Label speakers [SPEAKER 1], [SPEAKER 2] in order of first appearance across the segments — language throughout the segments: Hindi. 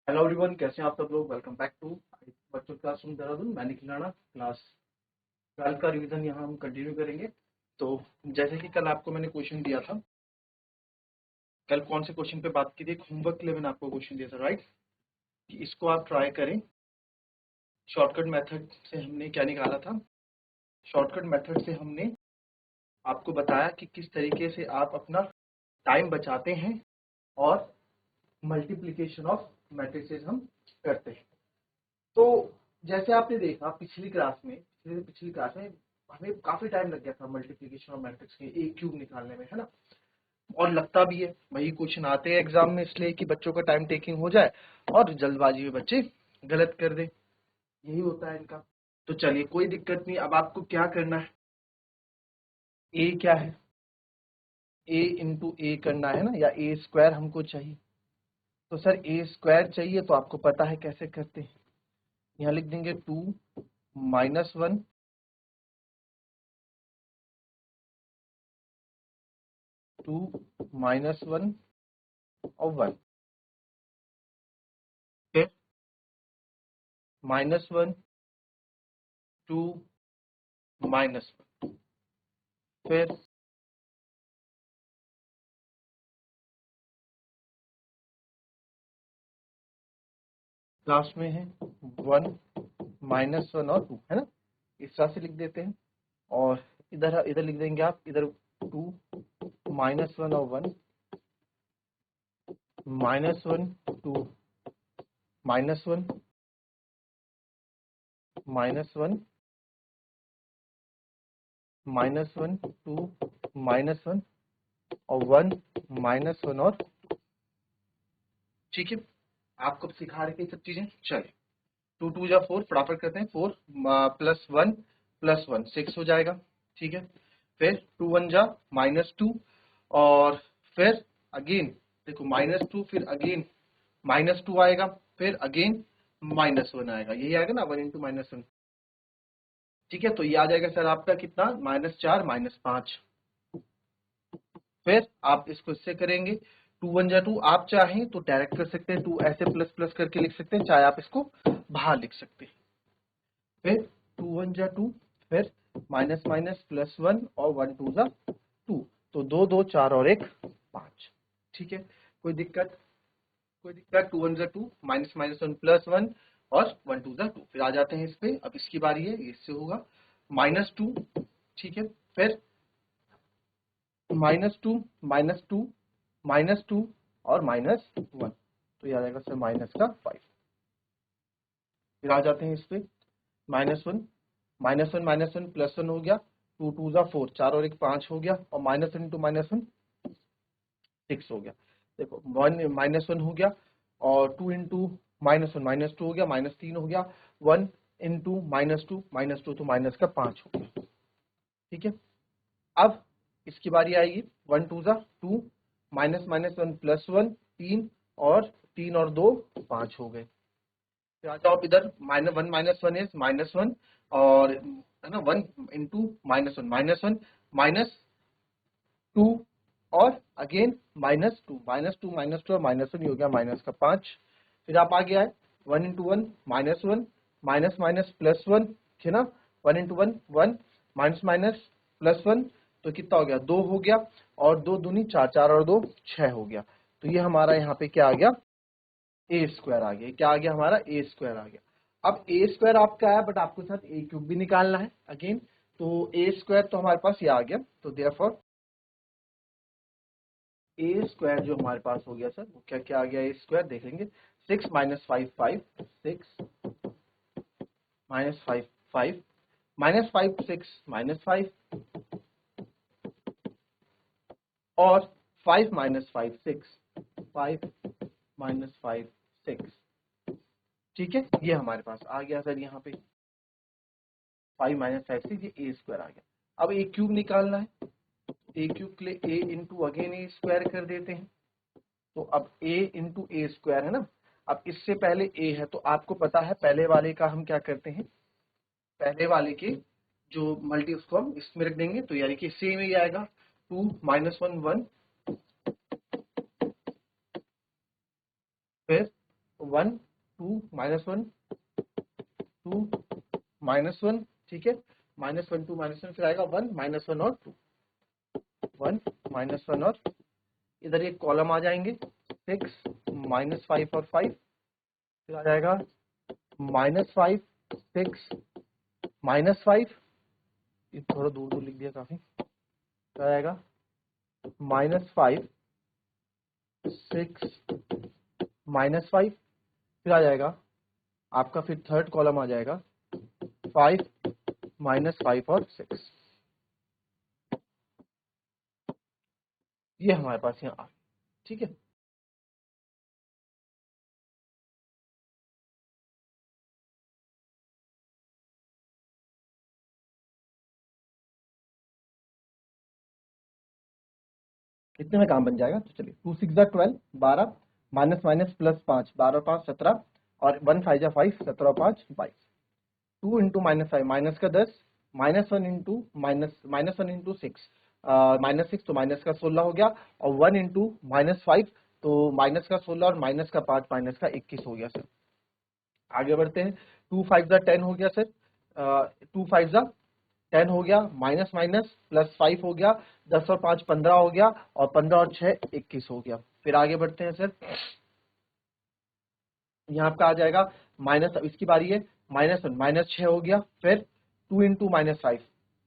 [SPEAKER 1] हेलो एवरीवन, कैसे हैं आप सब लोग। वेलकम बैक टू बच्चों क्लासरूम देहरादून। मैं निखिल राणा। क्लास 12 का रिवीजन यहाँ हम कंटिन्यू करेंगे। तो जैसे कि कल आपको मैंने क्वेश्चन दिया था, कल कौन से क्वेश्चन पे बात की थी, होमवर्क के लिए मैंने आपको क्वेश्चन दिया था, राइट, कि इसको आप ट्राई करें। शॉर्टकट मेथड से हमने क्या निकाला था, शॉर्टकट मेथड से हमने आपको बताया कि किस तरीके से आप अपना टाइम बचाते हैं और मल्टीप्लीकेशन ऑफ मैट्रिसेस हम करते हैं। तो जैसे आपने देखा पिछली क्लास में हमें काफी टाइम लग गया था मल्टीप्लिकेशन ऑफ मैट्रिक्स के ए क्यूब निकालने में, है ना। और लगता भी है, वही क्वेश्चन आते हैं एग्जाम में इसलिए कि बच्चों का टाइम टेकिंग हो जाए और जल्दबाजी में बच्चे गलत कर दे, यही होता है इनका। तो चलिए, कोई दिक्कत नहीं। अब आपको क्या करना है, ए क्या है, ए इंटू ए करना है ना, या ए स्क्वायर हमको चाहिए। तो सर ए स्क्वायर चाहिए तो आपको पता है कैसे करते हैं। यहाँ लिख देंगे 2 - 1 2 - 1 और 1, फिर -1 2 -1, फिर लास्ट में है 1 -1 और 2, है ना। इस तरह से लिख देते हैं। और इधर इधर लिख देंगे आप, इधर 2 -1 और 1 -1 2 -1 -1 -1 2 -1 और 1 -1 और, ठीक है। आपको सिखा रहे सब चीजें। चलिए, 2 2 जा 4, फटाफट करते हैं। 4 +1 +1 6 हो जाएगा, ठीक है। फिर 2 1 जा -2, और फिर अगेन देखो -2, फिर अगेन -2 आएगा, फिर अगेन -1 आएगा, यही आएगा ना 1 × -1, ठीक है। तो ये आ जाएगा सर आपका कितना, -4 -5। फिर आप इसको इससे करेंगे, 2 1 जा 2, आप चाहें तो डायरेक्ट कर सकते हैं, 2 ऐसे प्लस प्लस करके लिख सकते हैं, चाहे आप इसको बाहर लिख सकते हैं। फिर 2 1 जा 2, फिर माइनस माइनस +1 और 1 2 जा 2, तो 2 2 4 और 1 5, ठीक है। कोई दिक्कत, कोई दिक्कत। 2 1 जा 2, -1 +1 और 1 2 जा 2। फिर आ जाते हैं इस पे, अब इसकी बारी है, इससे होगा -2, ठीक है। फिर -2 -2 -2 और -1, तो ये आ जाएगा सर -5। फिर आ जाते हैं इस पे, -1 -1 +1 हो गया, 2 2 जा 4, 4 और 1 5 हो गया, और -1 × -1 6 हो गया। देखो 1 -1 हो गया, और 2 × -1 -2 हो गया, -3 हो गया, 1 × -2 तो माइनस का 5 हो गया, ठीक है। अब इसकी बारी आएगी, 1 2 जा 2, -1 +1 3, और 3 और 2 5 हो गए। फिर आ जाओ आप इधर, -1 -1 इज -1, और है ना 1 × -1 -2, और अगेन -2 और -1, ये हो गया माइनस का 5। फिर आप आगे आए, 1 × 1 -1 +1, है ना, 1 × 1 1 -1 तो कितना हो गया, 2 हो गया, और 2 दूनी 4, 4 और 2 6 हो गया। तो ये हमारा यहाँ पे क्या आ गया, ए स्क्वायर आ गया। क्या आ गया हमारा, ए स्क्वायर आ गया। अब ए स्क्वायर आपका है, बट आपको साथ ए क्यूब भी निकालना है अगेन। तो ए स्क्वायर तो हमारे पास ये आ गया, तो देयरफॉर ए स्क्वायर जो हमारे पास हो गया सर, वो क्या क्या आ गया, ए स्क्वायर देखेंगे, 6 - 5 5, 6 -5 5 -5 6 -5, और 5 - 5 6 5 -5 6, ठीक है। ये हमारे पास आ गया सर, यहाँ पे 5 - 5 6, ये ए स्क्वायर आ गया। अब ए क्यूब निकालना है, ए क्यूब के लिए ए इंटू अगेन ए स्क्वायर कर देते हैं। तो अब a इंटू ए स्क्वायर है ना। अब इससे पहले a है, तो आपको पता है पहले वाले का हम क्या करते हैं, पहले वाले के जो मल्टी उसको हम इसमें रख देंगे, तो यानी कि सेम ही आएगा, 2 - 1 1, फिर 1 2 -1 2 -1, ठीक है, -1 2 -1, फिर आएगा 1 -1 और 2, 1 -1 और इधर ये कॉलम आ जाएंगे 6 -5 और 5, फिर आ जाएगा -5 6 -5, ये थोड़ा दूर दूर लिख दिया काफी, फिर आ जाएगा -5 6 -5, फिर आ जाएगा आपका, फिर थर्ड कॉलम आ जाएगा 5 -5 और 6, ये हमारे पास यहाँ आ, ठीक है। इतने में काम बन जाएगा, तो चलिए 2 6 12 12 माइनस माइनस प्लस 5 12 5 17 और 1 5 जा 5 17 5 22, 2 इंटू -5 माइनस का 10, -1 इंटू -1 इंटू 6 -6 तो माइनस का 16 हो गया, और 1 इंटू -5 तो माइनस का 16 और माइनस का 5 माइनस का 21 हो गया सर। आगे बढ़ते हैं, 2 5 जा 10 हो गया सर, 2 5 जा 10 हो गया, माइनस माइनस प्लस 5 हो गया, 10 और 5 15 हो गया, और 15 और 6 21 हो गया। फिर आगे बढ़ते हैं सर, यहाँ आपका आ जाएगा माइनस, अब इसकी बारी है, -1 -6 हो गया, फिर 2 इंटू -5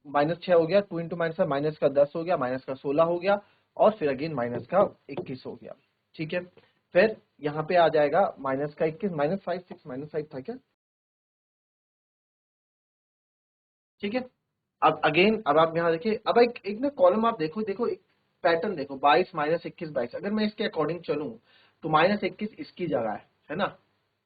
[SPEAKER 1] -6 हो गया, 2 इंटू -5 माइनस का 10 हो गया, माइनस का 16 हो गया, और फिर अगेन माइनस का 21 हो गया, ठीक है। फिर यहाँ पे आ जाएगा माइनस का 21 -5 6 -5 था क्या, ठीक है। अब अगेन, अब आप यहाँ देखिए, अब एक एक ना कॉलम आप देखो, एक पैटर्न देखो, 22 -21 22, अगर मैं इसके अकॉर्डिंग चलूं तो -21 इसकी जगह है ना,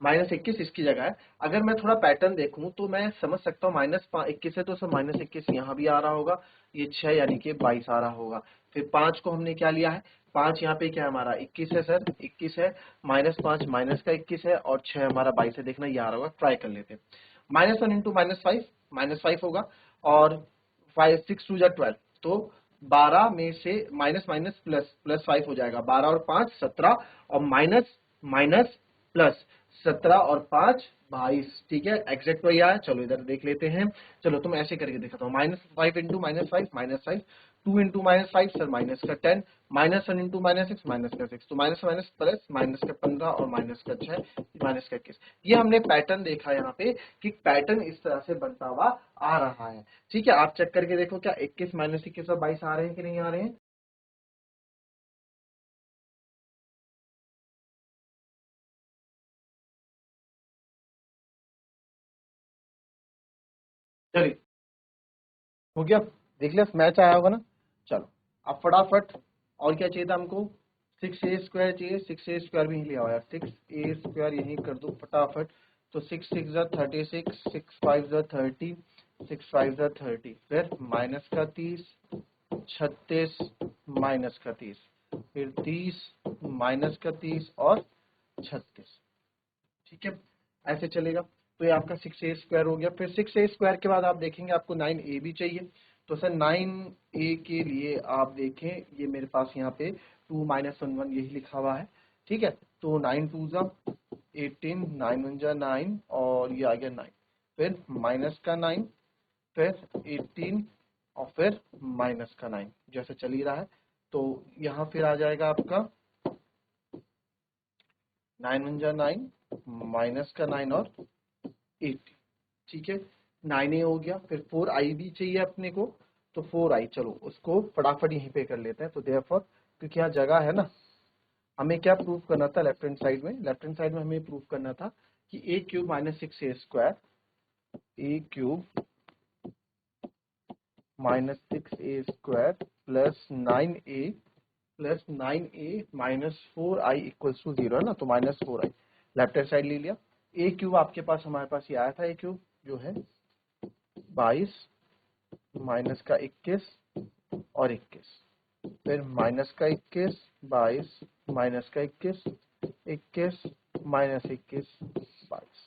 [SPEAKER 1] -21 इसकी जगह है। अगर मैं थोड़ा पैटर्न देखूं तो मैं समझ सकता हूँ -21 है तो सर -21 यहाँ भी आ रहा होगा, ये 6 यानी कि 22 आ रहा होगा। फिर 5 को हमने क्या लिया है, 5 यहाँ पे क्या है हमारा 21 है सर, 21 है, -5 माइनस का 21 है, और 6 हमारा 22 है, देखना ये आ रहा होगा, ट्राई कर लेते हैं। -1 इंटू -5 -5 होगा, और 5 6 2 जा 12, तो 12 में से माइनस माइनस प्लस प्लस 5 हो जाएगा, 12 और 5 17, और माइनस माइनस प्लस 17 और 5 22, ठीक है, एग्जैक्ट वही आया। चलो इधर देख लेते हैं, चलो तुम ऐसे करके दिखाता हूँ, -5 इंटू -5 -5, 2 इंटू -5 सर माइनस का 10, -1 इंटू -6 माइनस का 6, तो माइनस माइनस प्लस, माइनस का 15 और माइनस का 6 माइनस का 21। ये हमने पैटर्न देखा यहाँ पे कि पैटर्न इस तरह से बनता हुआ आ रहा है, ठीक है। आप चेक करके देखो क्या 21 -21 और 22 आ रहे हैं कि नहीं आ रहे हैं। चलिए हो गया, देख लिया, मैच आया होगा ना। चलो अब फटाफट, और क्या चाहिए था हमको, 6a² चाहिए, 6a² भी लिया हुआ यार, 6a² यही कर दो फटाफट। तो 6 6 जा 36, 6 5 जा 30, 6 5 जा 30, फिर माइनस का 30, 36 माइनस का 30, फिर 30 माइनस का 30 और 36, ठीक है, ऐसे चलेगा। तो ये आपका 6a² हो गया। फिर 6a² के बाद आप देखेंगे आपको 9a भी चाहिए, तो सर 9a के लिए आप देखें, ये मेरे पास यहाँ पे 2 -1 1 यही लिखा हुआ है, ठीक है। तो 9 2 जा 18, 9 1 जा 9, और ये आ गया 9, फिर माइनस का 9, फिर 18, और फिर माइनस का 9, जैसे चल ही रहा है। तो यहाँ फिर आ जाएगा आपका 9 1 जा 9, माइनस का 9 और 80, ठीक है, 9a हो गया। फिर 4i भी चाहिए अपने को, तो 4i, चलो उसको फटाफट यहीं पे कर लेते हैं। तो देयरफॉर, क्योंकि यहाँ जगह है ना, हमें क्या प्रूव करना था, लेफ्ट हैंड साइड में, हमें प्रूव करना था कि a³ - 6a² a³ - 6a² plus 9a minus 4i equals to 0 है ना, तो -4i लेफ्ट हैंड साइड ले लिया। a³ आपके पास, हमारे पास ये आया था, a³ जो है 22 माइनस का 21 और 21, फिर माइनस का 21 22 माइनस का 21 21 माइनस 21 22,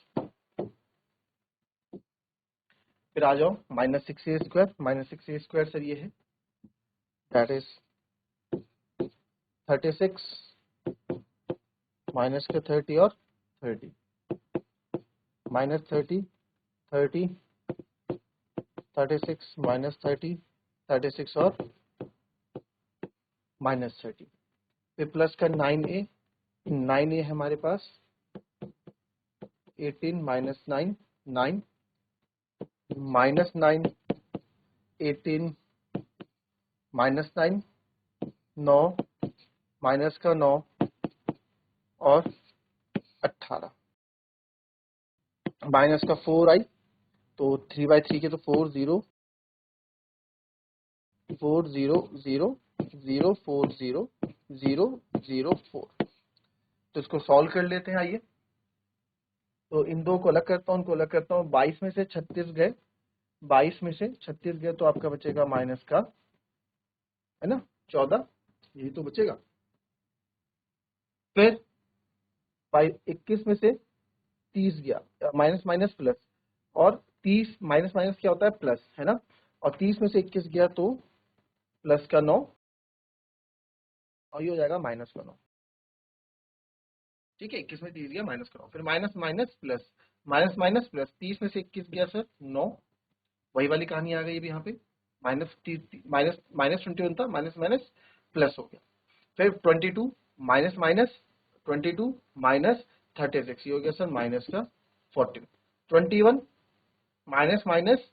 [SPEAKER 1] फिर आ जाओ -6a² सर ये है, दैट इज 36 माइनस का 30 और 30, माइनस 30, 30, 36, माइनस 30, 36 और माइनस 30, फिर प्लस का 9a, 9a है हमारे पास, 18 माइनस 9, 9, माइनस 9, 18 माइनस 9, 9, माइनस का 9 और 18, माइनस का 4 आई, तो 3/3 के तो 4 0 4 0 0 0 4 0 0 0 4। तो इसको सॉल्व कर लेते हैं। आइए, तो इन दो को अलग करता हूँ, उनको अलग करता हूँ। 22 में से 36 गए, 22 में से 36 गए तो आपका बचेगा माइनस का, है ना, 14, यही तो बचेगा। फिर 21 में से 30 गया, माइनस माइनस प्लस, और 30 माइनस माइनस क्या होता है, प्लस, है ना, और 30 में से 21 गया तो प्लस का 9, और ये हो जाएगा माइनस का 9। ठीक है, 21 में 30 गया, माइनस का 9, फिर minus minus plus, minus minus plus, 30 में से 21 गया सर 9, वही वाली कहानी आ गई अभी यहाँ पे, माइनस माइनस माइनस 21 था, माइनस माइनस प्लस हो गया। फिर 22 माइनस माइनस 22 माइनस 36, ये हो गया सर माइनस का 14। 21 माइनस माइनस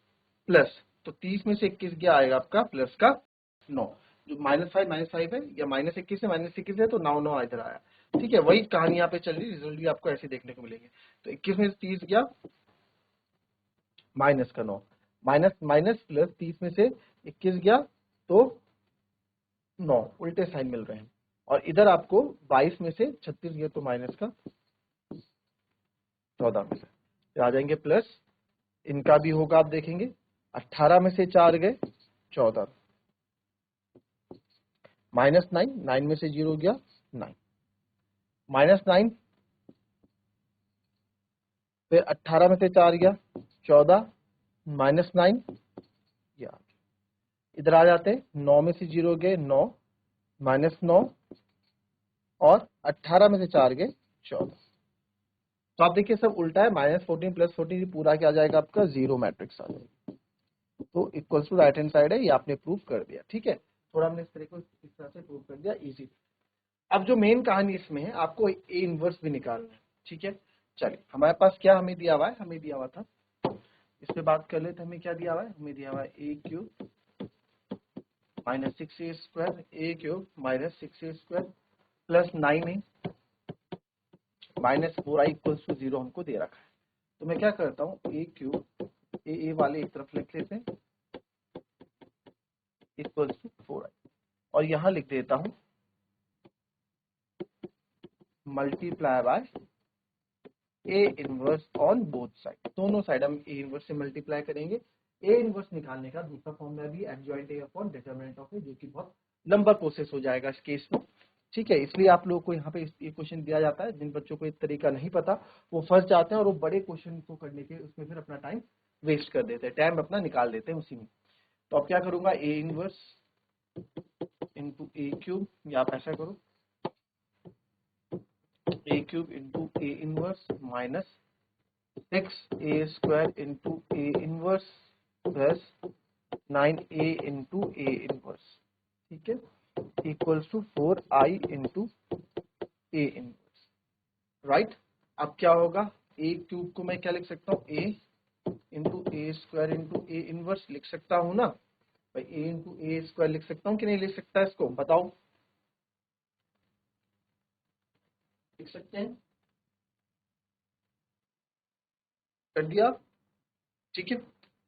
[SPEAKER 1] प्लस, तो 30 में से 21 क्या आएगा आपका, प्लस का 9, जो -5 है, या -21 है, -21 है, तो 9 9 इधर आया। ठीक है, वही कहानी यहाँ पे चल रही, रिजल्ट भी आपको ऐसे देखने को मिलेंगे। तो 21 में से 30 गया, माइनस का 9, माइनस माइनस प्लस, 30 में से 21 गया तो 9, उल्टे साइन मिल रहे हैं। और इधर आपको 22 में से 36 गया तो माइनस का 14 मिला, फिर आ जाएंगे प्लस, इनका भी होगा, आप देखेंगे। 18 में से 4 गए 14, माइनस 9, 9 में से 0 गया 9, माइनस 9, फिर 18 में से 4 गया 14, माइनस 9, या इधर आ जाते हैं, 9 में से 0 गए 9, माइनस 9, और 18 में से 4 गए 14। तो आप देखिए सब उल्टा है, -14 प्लस 14, पूरा क्या आ जाएगा आपका, जीरो मैट्रिक्स आ जाएगा। तो equals to right hand side है, ये आपने प्रूव कर दिया। ठीक है, थोड़ा हमने इस तरह से प्रूव कर दिया, इजी। अब जो मेन कहानी इसमें है, आपको ए इनवर्स भी निकालना है। ठीक है, चलिए, हमारे पास क्या हमें दिया हुआ है, हमें दिया हुआ था, इस पे बात कर लेते, हमें क्या दिया हुआ है, हमें दिया हुआ है A cube minus 6a square, A cube minus 6a square plus 9a minus 4i equals to 0 हमको दे रखा है। तो मैं क्या करता हूँ, ए क्यूब ए वाले एक तरफ लिख लेते हैं इक्वल्स टू 4i, और यहां लिख देता हूं multiply by A inverse on both side, दोनों साइड हम ए इनवर्स से मल्टीप्लाई करेंगे। ए इनवर्स निकालने का दूसरा फॉर्मूला भी adjoint A upon determinant of A, जो कि बहुत लंबा प्रोसेस हो जाएगा इस केस में। ठीक है, इसलिए आप लोगों को यहाँ पे ये क्वेश्चन दिया जाता है, जिन बच्चों को इस तरीका नहीं पता वो फंस जाते हैं, और वो बड़े क्वेश्चन को करने के उसमें फिर अपना टाइम वेस्ट कर देते हैं, टाइम अपना निकाल देते हैं उसी में। तो अब क्या करूंगा, A inverse into A cube, या आप ऐसा करो A cube into A inverse minus 6a square into A inverse plus 9a into A inverse, ठीक है, equals to 4i into A inverse, right. अब क्या होगा, ए क्यूब को मैं क्या लिख सकता हूँ, a into A square into A inverse लिख सकता हूँ ना भाई, a इंटू ए स्क्वायर लिख सकता हूँ कि नहीं लिख सकता, इसको बताओ, लिख सकते हैं, कर दिया, ठीक है।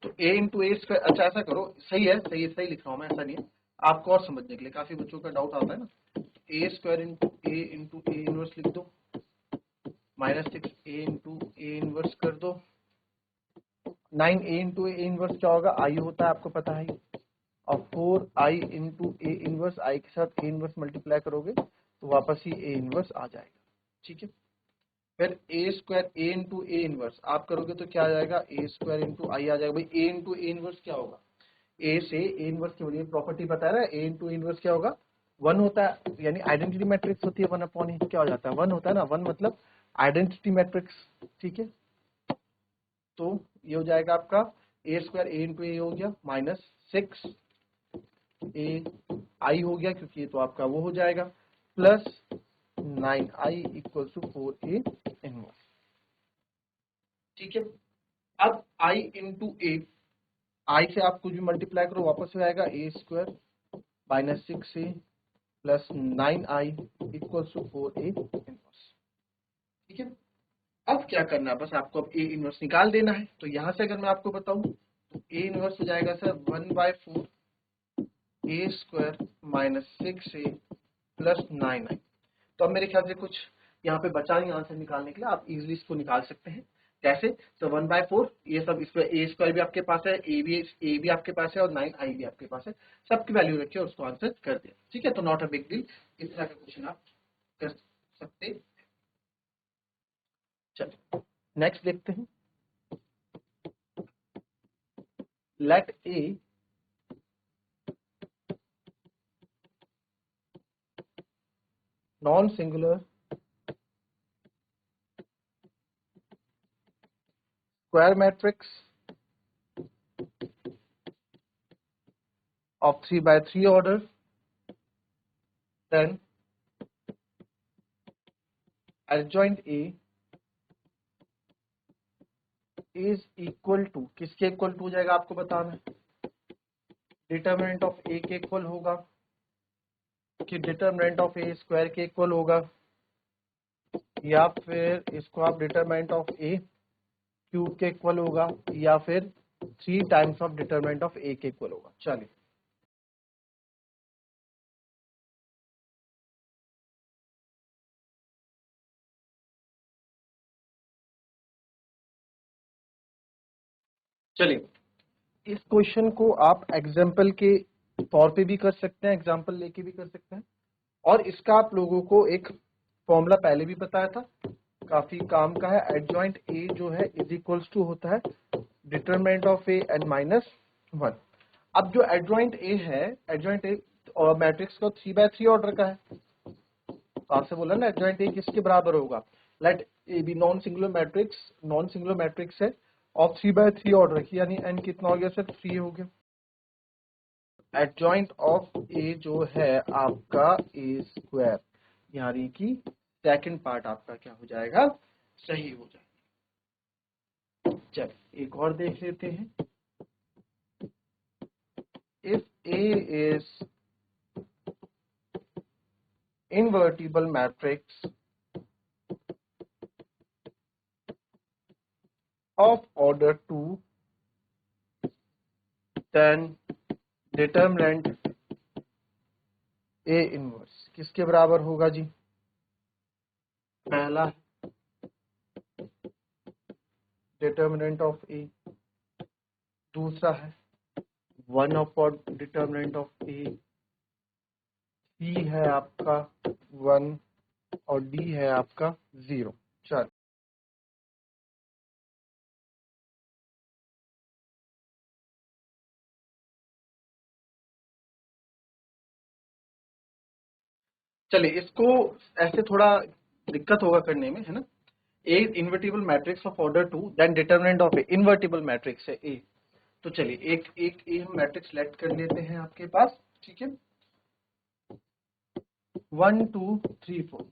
[SPEAKER 1] तो a इंटू ए स्क्वायर, अच्छा ऐसा करो, सही है, सही लिख रहा हूँ मैं, ऐसा नहीं है, आपको और समझने के लिए, काफी बच्चों का डाउट आता है ना, ए स्क्वायर इंटू ए इनवर्स लिख दो, minus 6a into A inverse कर दो, 9a इंटू ए इनवर्स क्या होगा, आई होता है, आपको पता है, और 4i इंटू ए इनवर्स, आई के साथ ए इनवर्स मल्टीप्लाई करोगे तो वापस ही ए इनवर्स आ जाएगा। ठीक है, फिर A square A into A inverse आप करोगे तो क्या आ जाएगा, ए स्क्वायर इंटू आई आ जाएगा। भाई ए इंटू ए इनवर्स क्या होगा, ए से ए इनवर्स की वजह प्रॉपर्टी बता रहा है, ए इंटू इनवर्स क्या होगा, 1 होता है, यानी आइडेंटिटी मैट्रिक्स होती है 1 अपॉन ए, क्या हो जाता है 1 होता है ना, 1 मतलब आइडेंटिटी मैट्रिक्स, ठीक है। तो ये हो जाएगा आपका ए स्क्वायर ए इंटू ए हो गया माइनस 6 ए आई हो गया, क्योंकि ये तो आपका वो हो जाएगा, plus 9i equal to 4a inverse, ठीक है। अब i इंटू ए, आई से आप कुछ भी मल्टीप्लाई करो वापस हो जाएगा A square minus 6a plus 9i equal to 4a inverse, ठीक है। अब क्या करना है, बस आपको अब ए इनवर्स निकाल देना है। तो यहां से अगर मैं आपको बताऊं तो ए इनवर्स हो जाएगा sir 1/4 A square minus 6a plus 9i। तो अब मेरे ख्याल से कुछ यहाँ पे बचा नहीं आंसर निकालने के लिए, आप इजीली इसको निकाल सकते हैं। कैसे? तो 1/4 ये सब, इस पर ए स्क्वायर भी आपके पास है, ए भी आपके पास है और 9i भी आपके पास है, सबकी वैल्यू रखिए और उसको आंसर कर दिया, ठीक है। तो नॉट अ बिग डील, इस तरह का क्वेश्चन आप कर सकते हैं। चलिए नेक्स्ट देखते हैं। Let A non singular square matrix of 3/3 order, then adjoint A is equal to, किसके इक्वल टू हो जाएगा आपको बताना है, डिटर्मिनेंट ऑफ ए के इक्वल होगा कि डिटर्मिनेंट ऑफ ए स्क्वायर के इक्वल होगा, या फिर इसको आप डिटर्मिनेंट ऑफ ए क्यूब के इक्वल होगा, या फिर 3 टाइम्स ऑफ डिटर्मिनेंट ऑफ ए के इक्वल होगा। चलिए चलिए इस क्वेश्चन को आप एग्जाम्पल के तौर पे भी कर सकते हैं, एग्जाम्पल लेके भी कर सकते हैं, और इसका आप लोगों को एक फॉर्मूला पहले भी बताया था, काफी काम का है। एडजॉइंट ए जो है इज इक्वल्स टू होता है determinant of A N minus 1। अब जो एडजॉइंट ए है, एडजॉइंट ए और मैट्रिक्स का 3/3 ऑर्डर का है, तो आपसे बोला ना एडजॉइंट ए किसके बराबर होगा, let A B non singular matrix, non singular matrix है और 3/3 ऑर्डर की, यानी एन कितना हो गया सर 3 हो गया। एडजॉइंट ऑफ ए जो है आपका ए स्क्वायर, यानी कि सेकंड पार्ट आपका क्या हो जाएगा, सही हो जाएगा। चलिए एक और देख लेते हैं। If A is invertible matrix of order 2, then determinant A inverse किसके बराबर होगा जी, पहला डिटर्मिनेंट ऑफ ए, दूसरा है 1 अपॉन डिटर्मिनेंट ऑफ ए, सी है आपका 1 और डी है आपका 0। चल चलिए इसको ऐसे थोड़ा दिक्कत होगा करने में, है ना। A invertible matrix of order 2, then determinant of A, invertible matrix है ए। तो चलिए एक एक ए हम मैट्रिक्स सेलेक्ट कर लेते हैं आपके पास, ठीक है, 1 2 3 4,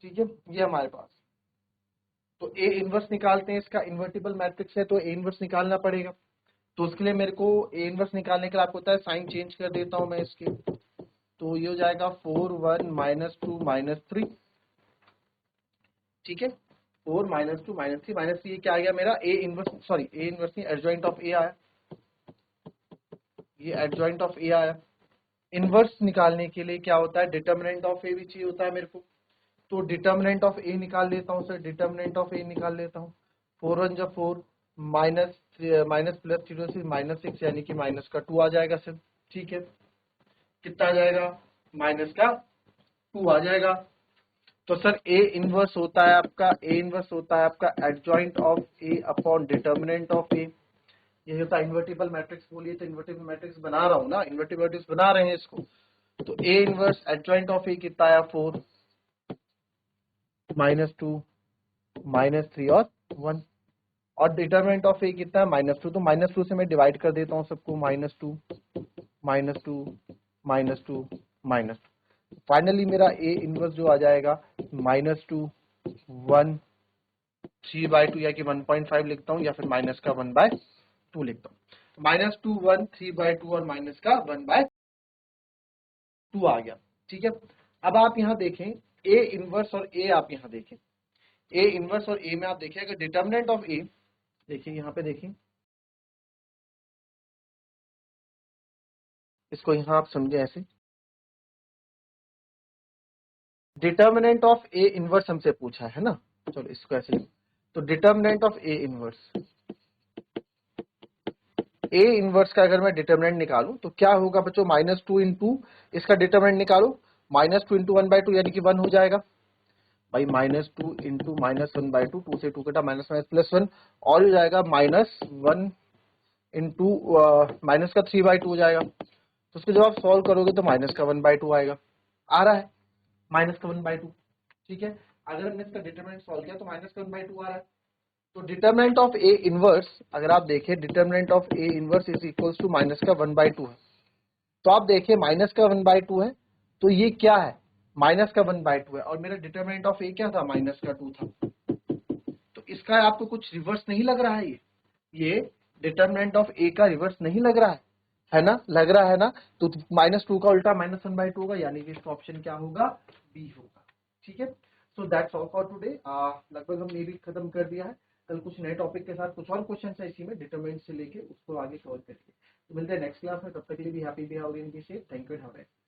[SPEAKER 1] ठीक है, ये हमारे पास। तो ए इनवर्स निकालते हैं, इसका इन्वर्टिबल मैट्रिक्स है तो ए इनवर्स निकालना पड़ेगा। तो उसके लिए मेरे को ए इनवर्स निकालने के लिए आपको होता है साइन चेंज कर देता हूं मैं इसके, तो ये हो जाएगा 4 1 -2 -3, ठीक है, 4 -2 -3 ये क्या आ गया मेरा A inverse, sorry A inverse नहीं, एडजॉइंट ऑफ ए आया, ये एडजॉइंट ऑफ ए आया। इनवर्स निकालने के लिए क्या होता है, डिटर्मिनेंट ऑफ ए भी चाहिए होता है मेरे को, तो डिटर्मिनेंट ऑफ ए निकाल लेता हूँ सर, डिटर्मिनेंट ऑफ ए निकाल लेता हूँ। 4 1 जा 4 माइनस माइनस प्लस 0 से -6, यानी कि माइनस का 2 आ जाएगा सर, ठीक है, कितना आ जाएगा, माइनस का 2 आ जाएगा। तो सर ए इनवर्स होता है आपका, ए इनवर्स होता है आपका adjoint of A upon determinant of A. ये होता है इन्वर्टिबल मैट्रिक्स, बोलिए तो इन्वर्टिबल मैट्रिक्स बना रहा हूँ ना, इन्वर्टिबल मैट्रिक्स बना रहे हैं इसको। तो ए इनवर्स एडजॉइंट ऑफ ए कितना आया 4 -2 -3 और 1, और डिटरमिनेंट ऑफ ए कितना है -2, तो -2 से मैं डिवाइड कर देता हूँ सबको, -2 -2 -2 -2, फाइनली मेरा ए इनवर्स जो आ जाएगा -2 1 3/2, या कि 1.5 लिखता हूँ, या फिर माइनस का 1/2 लिखता हूँ। -2 1 3/2 और माइनस का 1/2 आ गया। ठीक है, अब आप यहाँ देखें ए इनवर्स और ए, आप यहाँ देखें ए इनवर्स और ए में आप देखिए, अगर डिटर्मिनेंट ऑफ ए, देखिए यहाँ पे देखिए, इसको यहाँ आप समझे ऐसे, डिटर्मिनेंट ऑफ ए इनवर्स हमसे पूछा है ना, चलो इसको ऐसे, तो determinant of A inverse, A inverse का अगर मैं डिटर्मिनेंट निकालूं तो क्या होगा बच्चों, -2 इंटू, इसका डिटर्मिनेंट निकालो, -2 इंटू 1/2 यानी कि 1 हो जाएगा भाई, -2 इंटू -1/2, 2 से 2 कटा, माइनस माइनस +1, और हो जाएगा -1 इंटू माइनस का 3/2 हो जाएगा। तो उसको जब आप सॉल्व करोगे तो माइनस का 1/2 आएगा, आ रहा है माइनस का 1/2। ठीक है, अगर हमने इसका डिटर्मिनेंट सॉल्व किया तो माइनस का 1/2 आ रहा है। तो डिटर्मिनेंट ऑफ ए इनवर्स, अगर आप देखें determinant of A inverse is equals to minus का 1/2 है। तो आप देखिए माइनस का 1/2 है, तो ये क्या है, माइनस का 1/2 है, और मेरा डिटर्मिनेंट ऑफ ए क्या था, माइनस का 2 था। तो इसका आपको कुछ रिवर्स नहीं लग रहा है, ये डिटर्मिनेंट ऑफ ए का रिवर्स नहीं लग रहा है ना, लग रहा है ना। तो -2 का उल्टा -1/2 होगा, यानी कि इसका ऑप्शन क्या होगा, बी होगा। ठीक है, so that's all for today. लगभग हमने भी खत्म कर दिया है। कल कुछ नए टॉपिक के साथ कुछ और क्वेश्चन है इसी में, डिटरमिनेंट से लेके उसको आगे कवर करेंगे। तो मिलते हैं नेक्स्ट क्लास में, तब तक के लिए भी happy, be healthy and be safe. Thank you and have a nice day.